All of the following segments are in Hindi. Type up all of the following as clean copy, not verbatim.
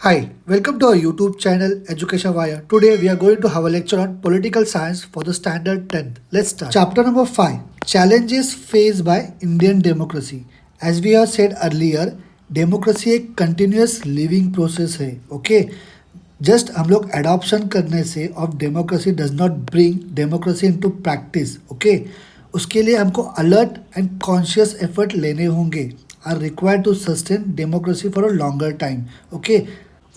Hi, welcome to our YouTube channel Education Wire. Today we are going to have a lecture on political science for the standard 10th. Let's start. Chapter number 5, Challenges faced by Indian democracy. As we have said earlier, democracy एक continuous living process है. Okay, जस्ट हम लोग एडॉप्शन करने से of democracy does not bring democracy into practice. Okay, उसके लिए हमको अलर्ट एंड कॉन्शियस एफर्ट लेने होंगे are required to sustain democracy for a longer time. Okay,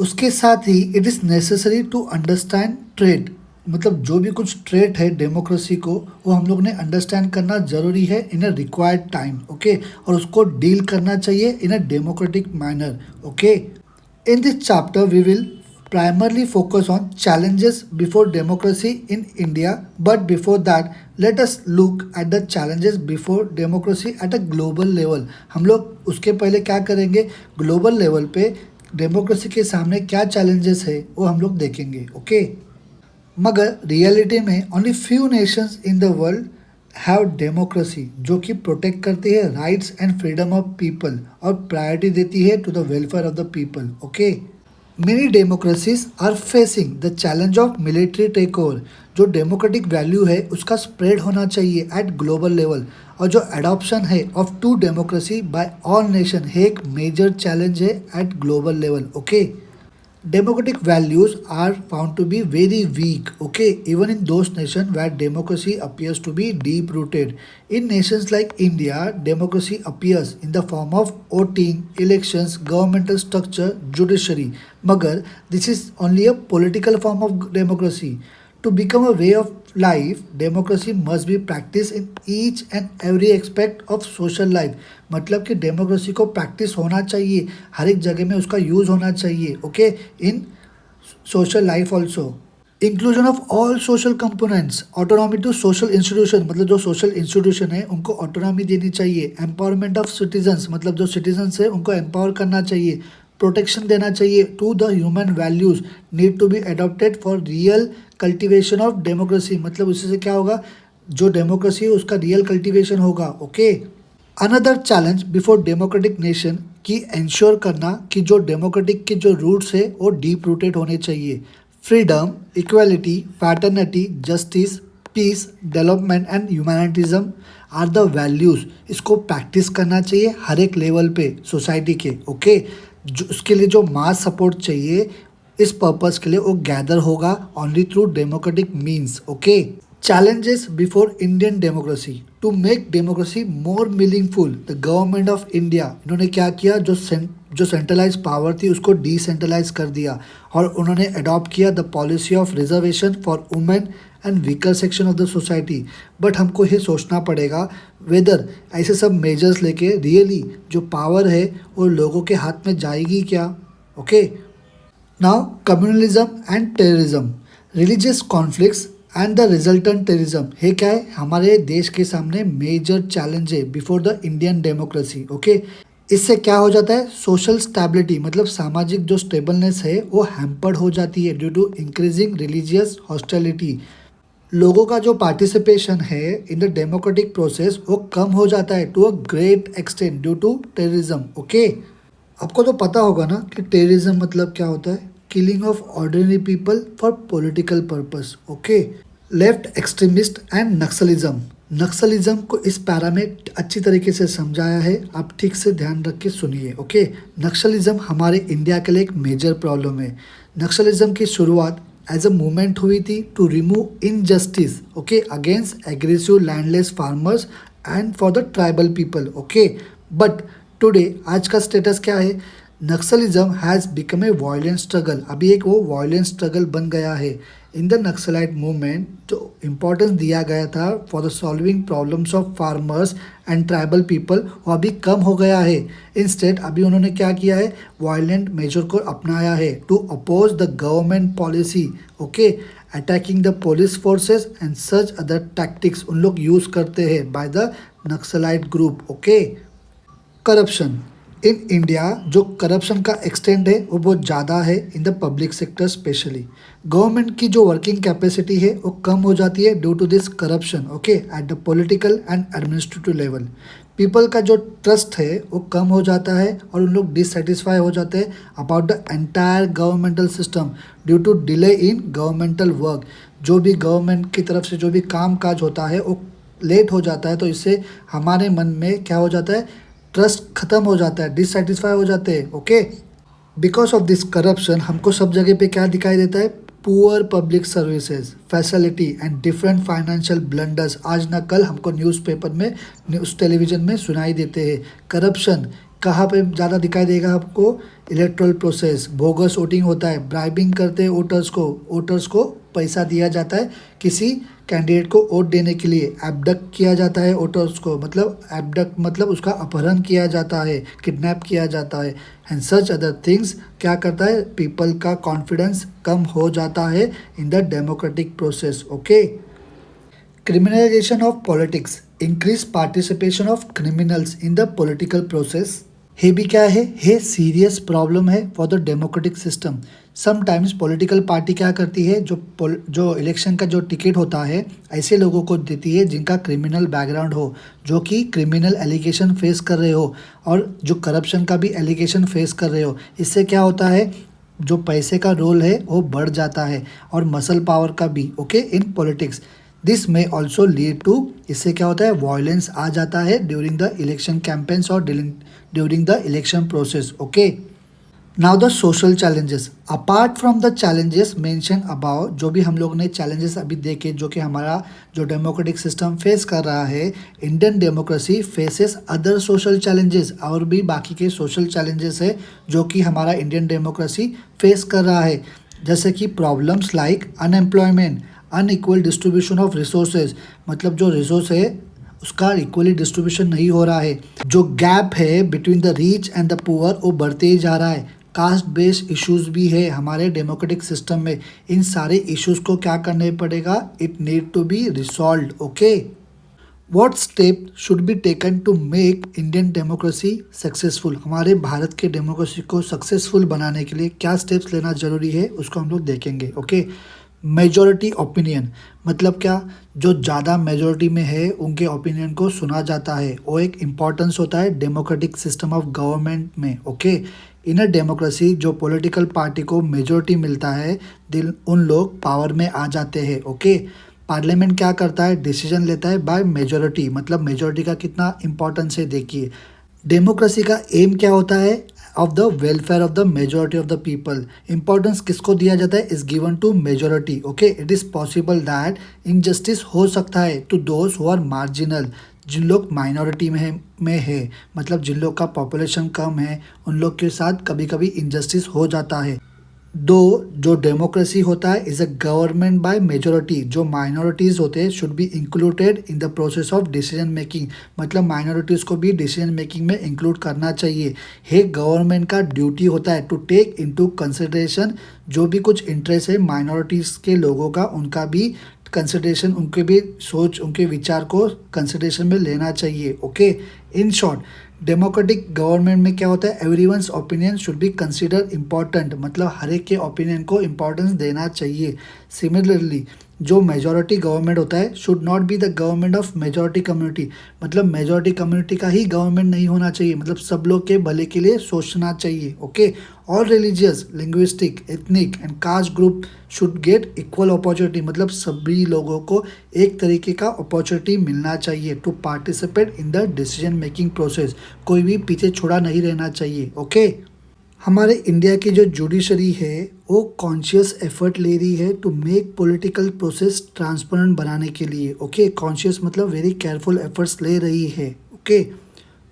उसके साथ ही it is necessary to understand trade, मतलब जो भी कुछ ट्रेड है डेमोक्रेसी को वो हम लोग ने अंडरस्टैंड करना ज़रूरी है in a required time. Okay, और उसको डील करना चाहिए in a democratic manner. Okay, in this chapter, we will primarily focus on challenges before democracy in India. But before that, let us look at the challenges before democracy at a global level. हम लोग उसके पहले क्या करेंगे, ग्लोबल लेवल पे डेमोक्रेसी के सामने क्या चैलेंजेस है वो हम लोग देखेंगे. ओके, मगर रियलिटी में only few nations in the world have democracy जो कि प्रोटेक्ट करती है rights and freedom of people और प्रायोरिटी देती है to the welfare of the people. Okay, many democracies are facing the challenge of military take over. जो डेमोक्रेटिक वैल्यू है उसका स्प्रेड होना चाहिए एट ग्लोबल लेवल, और जो एडॉप्शन है of to democracy by all nation है एक मेजर चैलेंज है at global level. Okay, democratic values are found to be very weak, okay, even in those nations where democracy appears to be deep rooted. In nations like India, democracy appears in the form of voting, elections, governmental structure, judiciary. Magar this is only a political form of democracy. To become a way of life, democracy must be practiced in each and every aspect of social life. मतलब कि डेमोक्रेसी को प्रैक्टिस होना चाहिए, हर एक जगह में उसका यूज़ होना चाहिए. Okay, in social life also. Inclusion of all social components, autonomy to social institution, मतलब जो सोशल इंस्टीट्यूशन है उनको ऑटोनॉमी देनी चाहिए. एम्पावरमेंट ऑफ सिटीजन्स, मतलब जो सिटीजन्स है उनको एम्पावर करना चाहिए. प्रोटेक्शन देना चाहिए to the human values need to be adopted for real cultivation of democracy, मतलब उससे से क्या होगा, जो डेमोक्रेसी है उसका रियल कल्टिवेशन होगा. Okay, another challenge before democratic nation की इंश्योर करना कि जो डेमोक्रेटिक के जो रूट्स है वो डीप रूटेड होने चाहिए. Freedom, equality, fraternity, justice, peace, development and humanism are the values. इसको प्रैक्टिस करना चाहिए हर एक लेवल पे सोसाइटी के. ओके, जो उसके लिए जो मास सपोर्ट चाहिए इस पर्पस के लिए वो गैदर होगा only through democratic means. Okay, challenges before Indian democracy to make democracy more meaningful. The government of India इन्होंने क्या किया, जो सेंट्रलाइज पावर थी उसको डिसेंट्रलाइज कर दिया और उन्होंने अडॉप्ट किया the policy of reservation for women and weaker section of the society. But हमको ये सोचना पड़ेगा वेदर ऐसे सब मेजर्स लेके रियली जो पावर है वो लोगों के हाथ में जाएगी क्या. Okay, now communalism and terrorism, religious conflicts and the resultant terrorism है क्या है, हमारे देश के सामने मेजर चैलेंज है before the Indian democracy. Okay, इससे क्या हो जाता है, सोशल स्टेबिलिटी, मतलब सामाजिक जो स्टेबलनेस है वो हैम्पर्ड हो जाती है due to increasing religious hostility. लोगों का जो पार्टिसिपेशन है इन द डेमोक्रेटिक प्रोसेस वो कम हो जाता है to a great extent due to terrorism. Okay, आपको तो पता होगा ना कि टेररिज्म मतलब क्या होता है, killing of ordinary people for political purpose. Okay, left extremist and Naxalism, Naxalism को इस पैरा में अच्छी तरीके से समझाया है, आप ठीक से ध्यान रख के सुनिए. ओके, नक्सलिज्म हमारे इंडिया के लिए एक मेजर प्रॉब्लम है. नक्सलिज्म की शुरुआत एज अ मूवमेंट हुई थी to remove injustice, okay, against aggressive landless farmers and for the tribal people. Okay, but today आज का स्टेटस क्या है, Naxalism has become a violent struggle. अभी एक वो वायलेंट स्ट्रगल बन गया है. इन द नक्सलाइट मूवमेंट जो इम्पोर्टेंस दिया गया था for the solving problems of farmers and tribal people वो अभी कम हो गया है. इंस्टेड अभी उन्होंने क्या किया है, वायलेंट मेजर को अपनाया है to oppose the government policy. Okay, attacking the police forces and such other tactics उन लोग यूज़ करते हैं by the naxalite group. Okay, corruption in India, जो करप्शन का एक्सटेंड है वो बहुत ज़्यादा है in the public sector specially. Government की जो वर्किंग कैपेसिटी है वो कम हो जाती है due to this corruption. Okay, at the political and administrative level. People का जो ट्रस्ट है वो कम हो जाता है और उन लोग डिससेटिस्फाई हो जाते हैं about the entire governmental system due to delay in governmental work. जो भी गवर्नमेंट की तरफ से जो भी काम काज होता है वो लेट हो जाता है, तो इससे हमारे मन में क्या हो जाता है, ट्रस्ट खत्म हो जाता है, डिससेटिस्फाई हो जाते हैं। Okay, because of this corruption हमको सब जगह पे क्या दिखाई देता है, poor public services, facility and different financial blunders. आज ना कल हमको न्यूज़पेपर में, न्यूज़ टेलीविजन में सुनाई देते हैं। करप्शन कहाँ पे ज़्यादा दिखाई देगा आपको, इलेक्ट्रल प्रोसेस, बोगस वोटिंग होता है, ब्राइबिंग करते हैं वोटर्स को पैसा दिया जाता है किसी कैंडिडेट को वोट देने के लिए, एबडक्ट किया जाता है वोटर्स को, मतलब एबडक्ट मतलब उसका अपहरण किया जाता है, किडनैप किया जाता है एंड सच अदर थिंग्स। क्या करता है, पीपल का कॉन्फिडेंस कम हो जाता है in the democratic process. Okay, criminalization of politics, increased participation of criminals in the political process। ये भी क्या है, ये सीरियस प्रॉब्लम है for the democratic system. Sometimes political party क्या करती है, जो इलेक्शन का जो टिकट होता है ऐसे लोगों को देती है जिनका क्रिमिनल बैकग्राउंड हो, जो कि क्रिमिनल एलिगेशन फेस कर रहे हो और जो करप्शन का भी एलिगेशन फेस कर रहे हो। इससे क्या होता है, जो पैसे का रोल है वो बढ़ जाता है और मसल पावर का भी। ओके, इन पॉलिटिक्स दिस में ऑल्सो लीड टू, इससे क्या होता है, वायलेंस आ जाता है ड्यूरिंग द इलेक्शन कैंपेन्स और during the election process. Okay, now the social challenges. Apart from the challenges mention about, जो भी हम लोग ने चैलेंजेस अभी देखे जो कि हमारा जो डेमोक्रेटिक सिस्टम फेस कर रहा है, Indian democracy faces other social challenges, और भी बाकी के सोशल चैलेंजेस है जो कि हमारा इंडियन डेमोक्रेसी फेस कर रहा है, जैसे कि problems like unemployment, unequal distribution of resources, मतलब जो रिसोर्स है उसका इक्वली डिस्ट्रीब्यूशन नहीं हो रहा है, जो गैप है between the rich and the poor वो बढ़ते ही जा रहा है, कास्ट बेस्ड इश्यूज भी है हमारे डेमोक्रेटिक सिस्टम में। इन सारे इश्यूज को क्या करने पड़ेगा, it need to be resolved. Okay, what step should be taken to make Indian democracy successful. हमारे भारत के डेमोक्रेसी को सक्सेसफुल बनाने के लिए क्या स्टेप्स लेना जरूरी है उसको हम लोग देखेंगे। ओके, मेजॉरिटी ओपिनियन, मतलब क्या, जो ज़्यादा मेजॉरिटी में है उनके ओपिनियन को सुना जाता है, वो एक इम्पॉर्टेंस होता है डेमोक्रेटिक सिस्टम ऑफ गवर्नमेंट में। ओके, इन अ डेमोक्रेसी जो पॉलिटिकल पार्टी को मेजॉरिटी मिलता है, उन लोग पावर में आ जाते हैं। ओके, पार्लियामेंट क्या करता है, डिसीजन लेता है बाय मेजॉरिटी, मतलब मेजॉरिटी का कितना इंपॉर्टेंस है देखिए। डेमोक्रेसी का एम क्या होता है, of the welfare of the majority of the people. Importance किसको दिया जाता है, is given to majority. Okay, it is possible that injustice हो सकता है to those who are marginal, जिन लोग माइनॉरिटी में है, मतलब जिन लोग का पॉपुलेशन कम है उन लोग के साथ कभी कभी इनजस्टिस हो जाता है। दो जो डेमोक्रेसी होता है is a government by majority, जो माइनॉरिटीज़ होते हैं should be included in the process of decision making, मतलब माइनॉरिटीज़ को भी डिसीजन मेकिंग में इंक्लूड करना चाहिए। ये गवर्नमेंट का ड्यूटी होता है टू टेक इनटू कंसिडरेशन जो भी कुछ इंटरेस्ट है माइनॉरिटीज़ के लोगों का, उनका भी कंसिडरेशन, उनके भी सोच, उनके विचार को कंसिडरेशन में लेना चाहिए। Okay, in short democratic government में क्या होता है, everyone's opinion should be consider important, मतलब हर एक के ओपिनियन को इम्पोर्टेंस देना चाहिए। सिमिलरली जो मेजॉरिटी गवर्नमेंट होता है should not be the government of majority community, मतलब मेजॉरिटी कम्युनिटी का ही गवर्नमेंट नहीं होना चाहिए, मतलब सब लोग के भले के लिए सोचना चाहिए। Okay, all religious, linguistic, ethnic and caste group should get equal opportunity, मतलब सभी लोगों को एक तरीके का अपॉर्चुनिटी मिलना चाहिए to participate in the decision making process, कोई भी पीछे छोड़ा नहीं रहना चाहिए। ओके, हमारे इंडिया की जो जुडिशरी है वो कॉन्शियस एफर्ट ले रही है to make political process transparent बनाने के लिए। ओके, कॉन्शियस मतलब वेरी केयरफुल एफर्ट्स ले रही है। Okay,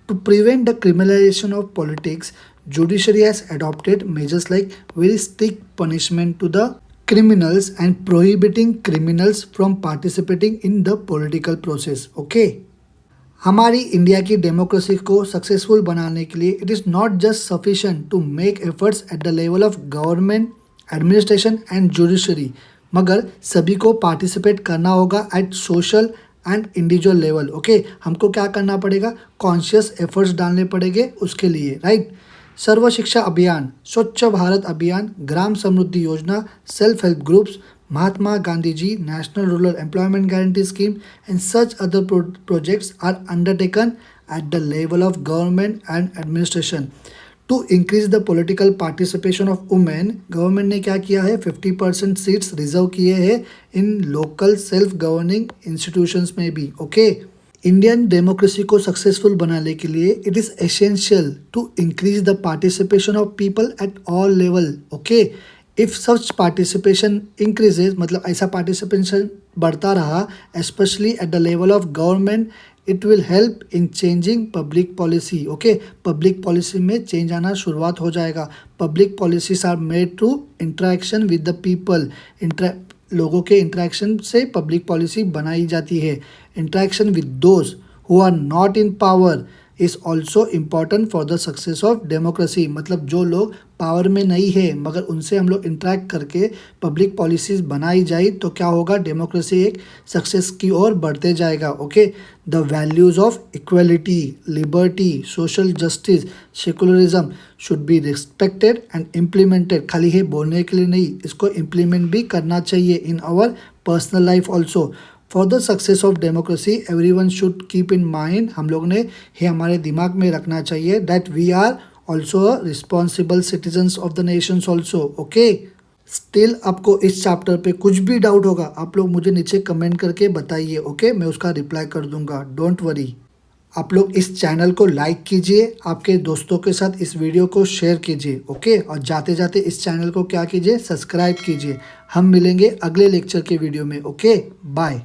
to prevent the criminalisation of politics, judiciary has adopted measures like very strict punishment to the criminals and prohibiting criminals from participating in the political process. Okay, हमारी इंडिया की डेमोक्रेसी को सक्सेसफुल बनाने के लिए it is not just sufficient to make efforts at the level of government, administration and judiciary, मगर सभी को पार्टिसिपेट करना होगा at social and individual level. Okay, हमको क्या करना पड़ेगा, कॉन्शियस एफर्ट्स डालने पड़ेंगे उसके लिए, राइट। सर्व शिक्षा अभियान, स्वच्छ भारत अभियान, ग्राम समृद्धि योजना, self help groups, Mahatma Gandhi ji National Rural Employment Guarantee Scheme and such other projects are undertaken at the level of government and administration. To increase the political participation of women, government ने क्या किया है, 50% सीट्स रिजर्व किए हैं in local self governing institutions में भी. ओके, इंडियन डेमोक्रेसी को सक्सेसफुल बनाने के लिए it is essential to increase the participation of people at all level. Okay, if such participation increases, मतलब ऐसा पार्टिसिपेशन बढ़ता रहा, especially at the level of government, it will help in changing public policy. Okay, public policy में चेंज आना शुरुआत हो जाएगा. Public policies are made through interaction with the people. लोगों के इंटरेक्शन से पब्लिक पॉलिसी बनाई जाती है. Interaction with those who are not in power is also important for the success of democracy. मतलब जो लोग पावर में नहीं है मगर उनसे हम लोग इंटरेक्ट करके पब्लिक पॉलिसीज़ बनाई जाए तो क्या होगा, डेमोक्रेसी एक सक्सेस की ओर बढ़ते जाएगा. Okay, the values of equality, liberty, social justice, secularism should be respected and implemented. खाली है बोलने के लिए नहीं, इसको इम्प्लीमेंट भी करना चाहिए in our personal life also. For the success of democracy everyone should keep in mind, हम लोग ने ये हमारे दिमाग में रखना चाहिए, that we are also responsible citizens of the nations also. Okay, still आपको इस चैप्टर पे कुछ भी डाउट होगा आप लोग मुझे नीचे कमेंट करके बताइए. ओके, मैं उसका रिप्लाई कर दूंगा, डोंट वरी. आप लोग इस चैनल को लाइक कीजिए, आपके दोस्तों के साथ इस वीडियो को शेयर कीजिए. ओके, और जाते जाते इस चैनल को क्या कीजिए, सब्सक्राइब कीजिए. हम मिलेंगे अगले लेक्चर के वीडियो में. Okay, bye.